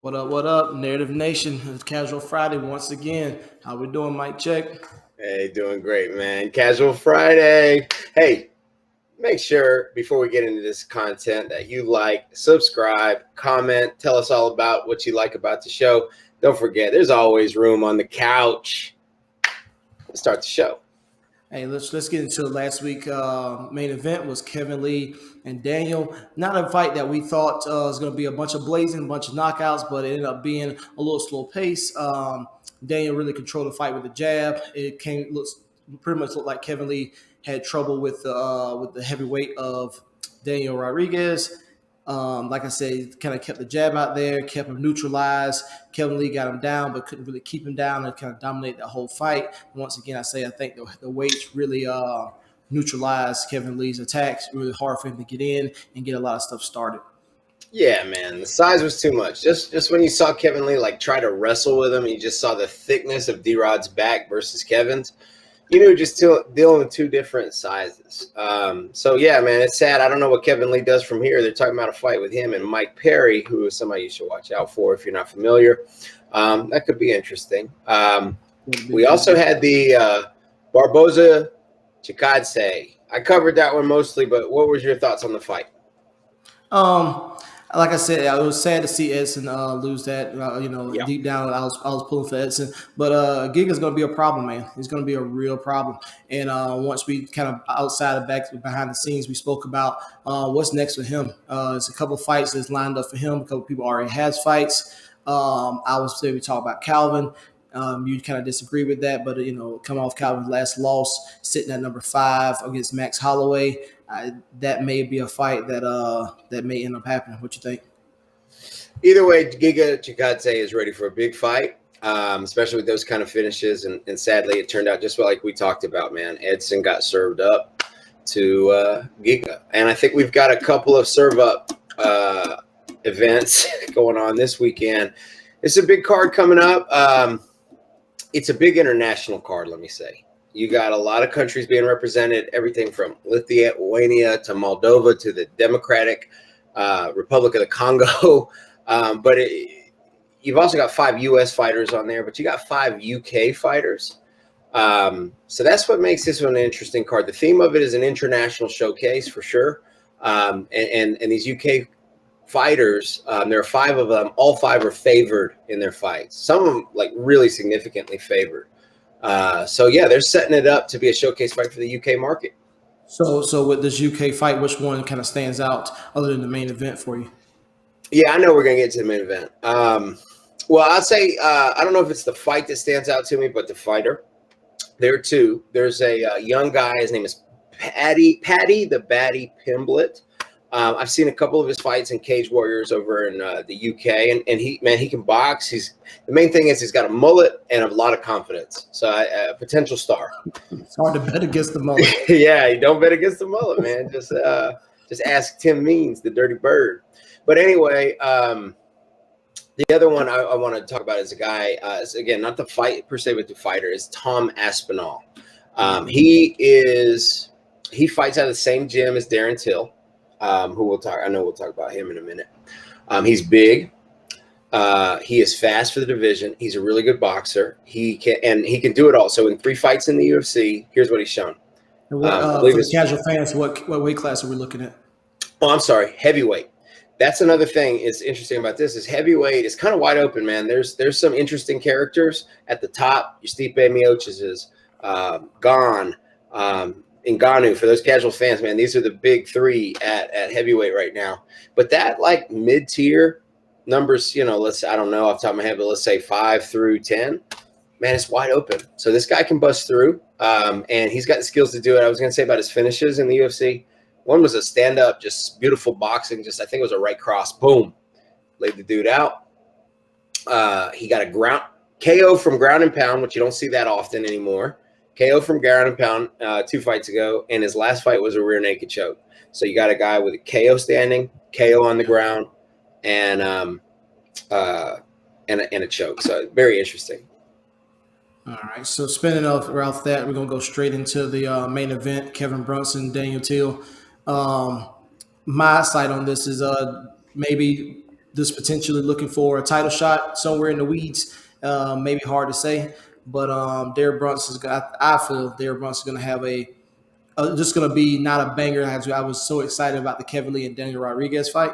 What up, Narrative Nation? It's Casual Friday once again. How we doing, Mike Check? Hey, doing great, man. Casual Friday. Hey, make sure before we get into this content that you like, subscribe, comment, tell us all about what you like about the show. Don't forget, there's always room on the couch. Let's start the show. Hey, let's get into it. Last week. Main event was Kevin Lee and Daniel. Not a fight that we thought was going to be a bunch of blazing, a bunch of knockouts, but it ended up being a little slow pace. Daniel really controlled the fight with the jab. Looks pretty much looked like Kevin Lee had trouble with the heavyweight of Daniel Rodriguez. Like I said, kind of kept the jab out there, kept him neutralized. Kevin Lee got him down, but couldn't really keep him down and kind of dominate the whole fight. Once again, I think the weights really neutralized Kevin Lee's attacks. Really hard for him to get in and get a lot of stuff started. Yeah, man, the size was too much. Just when you saw Kevin Lee like try to wrestle with him, you just saw the thickness of D-Rod's back versus Kevin's. You know, just dealing with two different sizes. So yeah, man, it's sad. I don't know what Kevin Lee does from here. They're talking about a fight with him and Mike Perry, who is somebody you should watch out for if you're not familiar. That could be interesting. We also had the Barboza Chikadze. I covered that one mostly, but what was your thoughts on the fight? Um, like I said, it was sad to see Edson lose that. Yeah. Deep down, I was pulling for Edson, but Giga's going to be a problem, man. He's going to be a real problem. And once we kind of outside of back behind the scenes, we spoke about what's next for him. There's a couple of fights that's lined up for him. A couple of people already has fights. I would say we talk about Calvin. You kind of disagree with that, but come off Calvin's last loss, sitting at number 5 against Max Holloway. That may be a fight that may end up happening. What you think? Either way, Giga Chikadze is ready for a big fight, especially with those kind of finishes. And sadly, it turned out just like we talked about, man. Edson got served up to Giga. And I think we've got a couple of serve up events going on this weekend. It's a big card coming up. It's a big international card, let me say. You got a lot of countries being represented, everything from Lithuania to Moldova to the Democratic Republic of the Congo. You've also got 5 U.S. fighters on there, but you got 5 U.K. fighters. So that's what makes this one an interesting card. The theme of it is an international showcase for sure. And these U.K. fighters, there are 5 of them. All 5 are favored in their fights. Some of them like really significantly favored. So yeah, they're setting it up to be a showcase fight for the UK market. So with this UK fight, which one kind of stands out other than the main event for you? Yeah, I know we're gonna get to the main event. Well, I'll say I don't know if it's the fight that stands out to me, but the fighter. There are 2. There's a young guy. His name is Paddy the Batty Pimblett. I've seen a couple of his fights in Cage Warriors over in the UK, and he can box. The main thing is he's got a mullet and a lot of confidence. So a potential star. It's hard to bet against the mullet. Yeah, you don't bet against the mullet, man. Just ask Tim Means, the Dirty Bird. But anyway, the other one I want to talk about is a guy. Is, again, not the fight per se, but the fighter is Tom Aspinall. He fights out of the same gym as Darren Till. Who we'll talk. I know we'll talk about him in a minute. He's big. He is fast for the division. He's a really good boxer. He can do it all. So in 3 fights in the UFC, here's what he's shown. For the casual fans, what weight class are we looking at? Oh, I'm sorry, heavyweight. That's another thing is interesting about this is heavyweight is kind of wide open, man. There's some interesting characters at the top. Your Stipe Miocic is gone. Ngannou, for those casual fans, man, these are the big 3 at heavyweight right now. But that like mid-tier numbers, I don't know off the top of my head, but let's say 5 through 10, man, it's wide open. So this guy can bust through, and he's got the skills to do it. I was going to say about his finishes in the UFC. One was a stand-up, just beautiful boxing. I think it was a right cross. Boom. Laid the dude out. He got a ground KO from ground and pound, which you don't see that often anymore. KO from ground and pound 2 fights ago, and his last fight was a rear naked choke. So you got a guy with a KO standing, KO on the ground, and a choke. So very interesting. All right. So spinning off that, we're gonna go straight into the main event: Kevin Brunson, Daniel Till. My side on this is maybe just potentially looking for a title shot somewhere in the weeds. Maybe hard to say, but Darren Brunson's got. I feel Darren Brunson's going to have just going to be not a banger. I was so excited about the Kevin Lee and Daniel Rodriguez fight.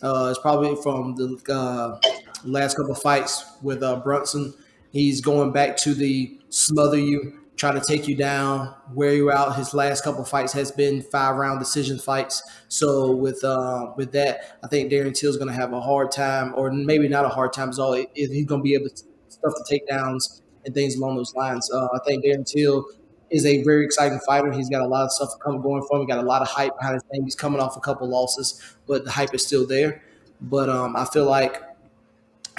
It's probably from the last couple of fights with Brunson. He's going back to the smother you, try to take you down, wear you out. His last couple of fights has been 5-round decision fights. So with that, I think Darren Till's going to have a hard time, or maybe not a hard time at all. He's going to be able to stuff the takedowns and things along those lines. I think Darren Till is a very exciting fighter. He's got a lot of stuff going for him. He got a lot of hype behind his name. He's coming off a couple losses, but the hype is still there. But I feel like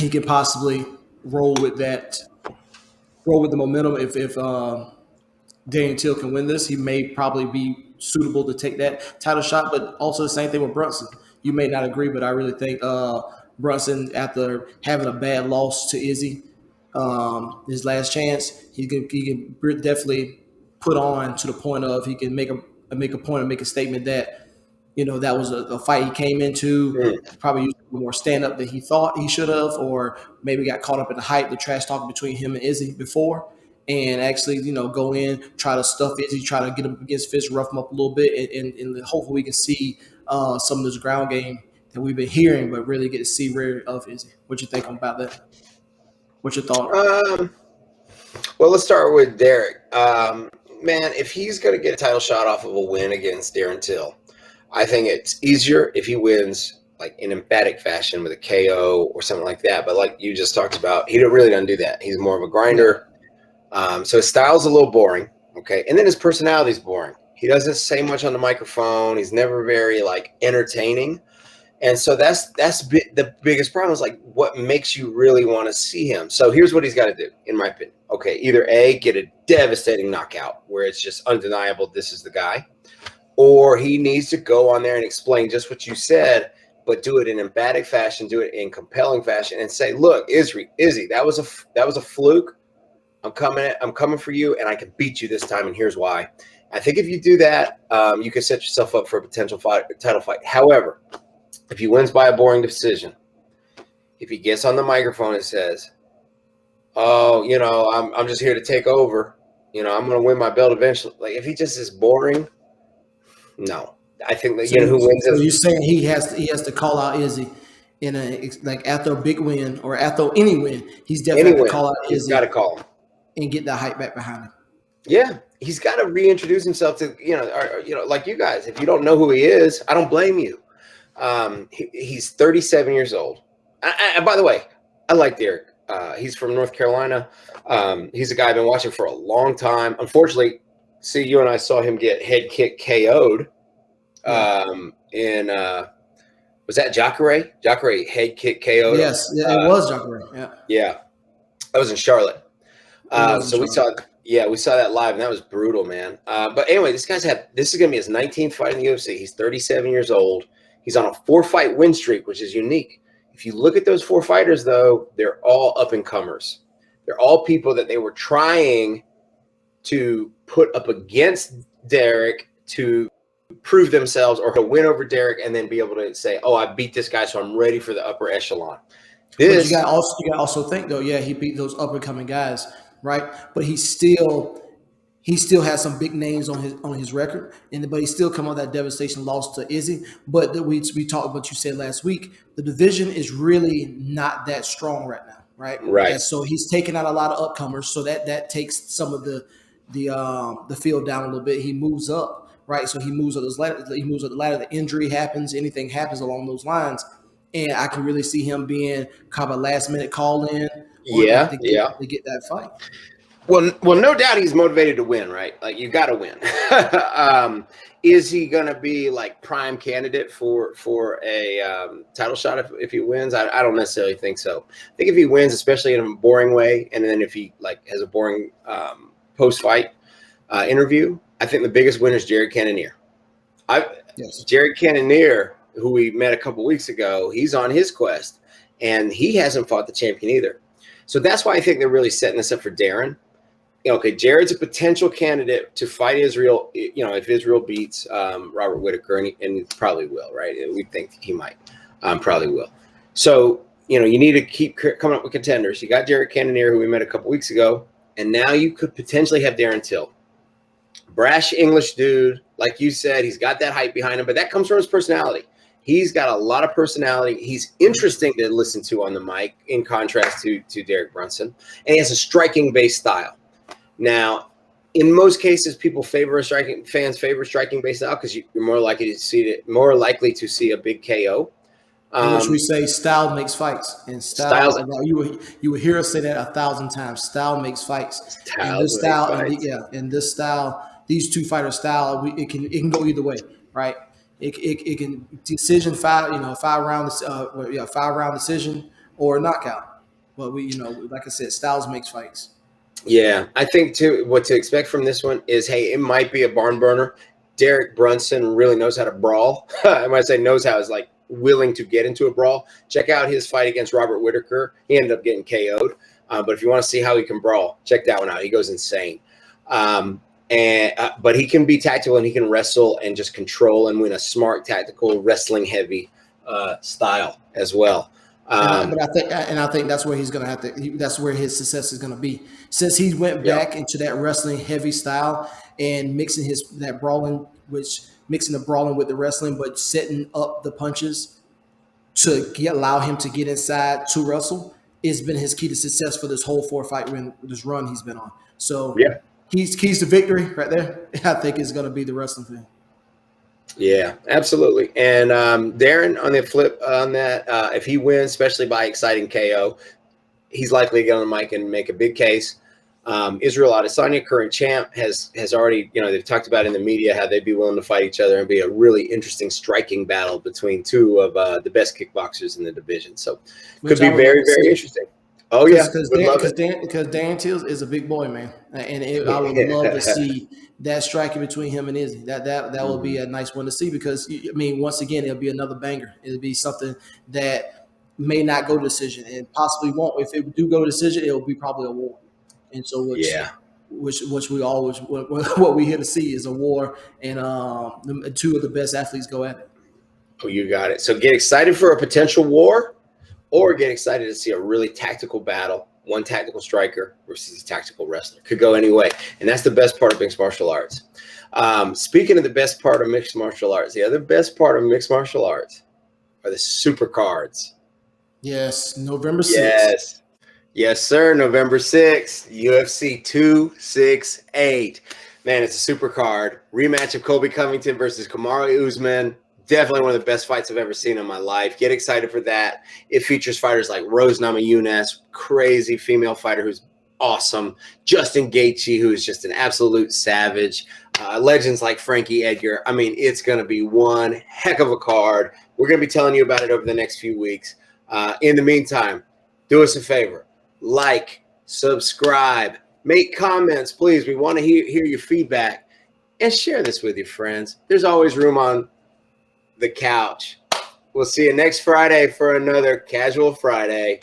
he can possibly roll with the momentum. If Darren Till can win this, he may probably be suitable to take that title shot. But also the same thing with Brunson. You may not agree, but I really think Brunson, after having a bad loss to Izzy, his last chance, he can definitely put on to the point of he can make a point and make a statement that that was a fight he came into, probably used more stand up than he thought he should have, or maybe got caught up in the hype, the trash talking between him and Izzy before, and actually go in, try to stuff Izzy, try to get him against fist, rough him up a little bit, and hopefully we can see some of this ground game that we've been hearing, but really get to see rare of Izzy. What you think about that? What's your thought? Well, let's start with Derek. Man, if he's going to get a title shot off of a win against Darren Till, I think it's easier if he wins like in emphatic fashion with a KO or something like that. But like you just talked about, he really doesn't do that. He's more of a grinder. So his style's a little boring. Okay. And then his personality's boring. He doesn't say much on the microphone. He's never very like entertaining. And so that's the biggest problem is like what makes you really want to see him. So here's what he's got to do, in my opinion. Okay, either A, get a devastating knockout where it's just undeniable this is the guy, or he needs to go on there and explain just what you said, but do it in emphatic fashion, do it in compelling fashion, and say, "Look, Izzy, that was a fluke. I'm coming for you, and I can beat you this time, and here's why." I think if you do that, you can set yourself up for a potential title fight. However, if he wins by a boring decision, if he gets on the microphone and says, "Oh, I'm just here to take over. I'm going to win my belt eventually." Like if he just is boring, no. I think that who wins. So you're saying he has to call out Izzy after a big win or after any win, he's definitely got to call out Izzy. He's got to call him and get that hype back behind him. Yeah, he's got to reintroduce himself to like you guys. If you don't know who he is, I don't blame you. He's 37 years old. And by the way, I like Derek. He's from North Carolina. He's a guy I've been watching for a long time. Unfortunately, you and I saw him get head kick KO'd. Was that Jacare? Jacare head kick KO'd. Yes, it was Jacare. Yeah, that was in Charlotte. We saw that live, and that was brutal, man. But anyway, this is going to be his 19th fight in the UFC. He's 37 years old. He's on a 4-fight win streak, which is unique. If you look at those 4 fighters, though, they're all up-and-comers. They're all people that they were trying to put up against Derek to prove themselves or to win over Derek and then be able to say, "Oh, I beat this guy, so I'm ready for the upper echelon." But you got to also think, though, he beat those up-and-coming guys, right? But he still has some big names on his record, but he still come on that devastation loss to Izzy. But we talked about, you said last week, the division is really not that strong right now, right? Right. And so he's taking out a lot of upcomers, so that takes some of the field down a little bit. He moves up, right? So he moves up the ladder. The injury happens, anything happens along those lines, and I can really see him being kind of a last minute call in, to get that fight. Well, no doubt he's motivated to win, right? Like you got to win. Is he going to be like prime candidate for a title shot if he wins? I don't necessarily think so. I think if he wins, especially in a boring way, and then if he like has a boring post-fight interview, I think the biggest winner is Jared Cannonier. Jared Cannonier, who we met a couple weeks ago, he's on his quest, and he hasn't fought the champion either. So that's why I think they're really setting this up for Darren. Okay, Jared's a potential candidate to fight Israel. If Israel beats Robert Whitaker, and he probably will, right? We think he might, probably will. So, you need to keep coming up with contenders. You got Jared Cannonier, who we met a couple weeks ago, and now you could potentially have Darren Till. Brash English dude, like you said, he's got that hype behind him, but that comes from his personality. He's got a lot of personality. He's interesting to listen to on the mic, in contrast to Derek Brunson, and he has a striking-based style. Now, in most cases, fans favor striking-based style because you're more likely to see a big KO. In which we say style makes fights, and Styles, you will hear us say that 1,000 times. Style makes fights, and this style, and this style, these two fighters' style, it can go either way, right? It can decision 5 round decision or knockout. But like I said, styles makes fights. Yeah, I think too. What to expect from this one is, hey, it might be a barn burner. Derek Brunson really knows how to brawl. I might say knows how is like willing to get into a brawl. Check out his fight against Robert Whitaker. He ended up getting KO'd. But if you want to see how he can brawl, check that one out. He goes insane. But he can be tactical and he can wrestle and just control and win a smart, tactical, wrestling heavy style as well. I think that's where he's going to have to. That's where his success is going to be, since he went back into that wrestling heavy style and mixing the brawling with the wrestling, but setting up the punches to allow him to get inside to wrestle. It's been his key to success for this whole 4-fight run he's been on. So yeah, keys to victory right there. I think is going to be the wrestling thing. Yeah, absolutely. And Darren, on the flip on that, if he wins, especially by exciting KO, he's likely to get on the mic and make a big case. Israel Adesanya, current champ, has already, they've talked about in the media how they'd be willing to fight each other and be a really interesting striking battle between two of the best kickboxers in the division. So could be very, very interesting. Oh, yeah. Because Darren Till is a big boy, man. And I would love to see that striking between him and Izzy. That will be a nice one to see because, once again, it'll be another banger. It'll be something that may not go to decision and possibly won't. If it do go to decision, it'll be probably a war. And so, which we always, what we here to see is a war, and two of the best athletes go at it. Oh, you got it. So get excited for a potential war, or get excited to see a really tactical battle. One tactical striker versus a tactical wrestler. Could go any way. And that's the best part of mixed martial arts. Speaking of the best part of mixed martial arts, the other best part of mixed martial arts are the super cards. Yes, November 6th. Yes, sir. November 6th, UFC 268. Man, it's a super card. Rematch of Colby Covington versus Kamaru Usman. Definitely one of the best fights I've ever seen in my life. Get excited for that. It features fighters like Rose Namajunas, crazy female fighter who's awesome. Justin Gaethje, who is just an absolute savage. Legends like Frankie Edgar. It's going to be one heck of a card. We're going to be telling you about it over the next few weeks. In the meantime, do us a favor. Like, subscribe, make comments, please. We want to hear your feedback. And share this with your friends. There's always room on the couch. We'll see you next Friday for another Casual Friday.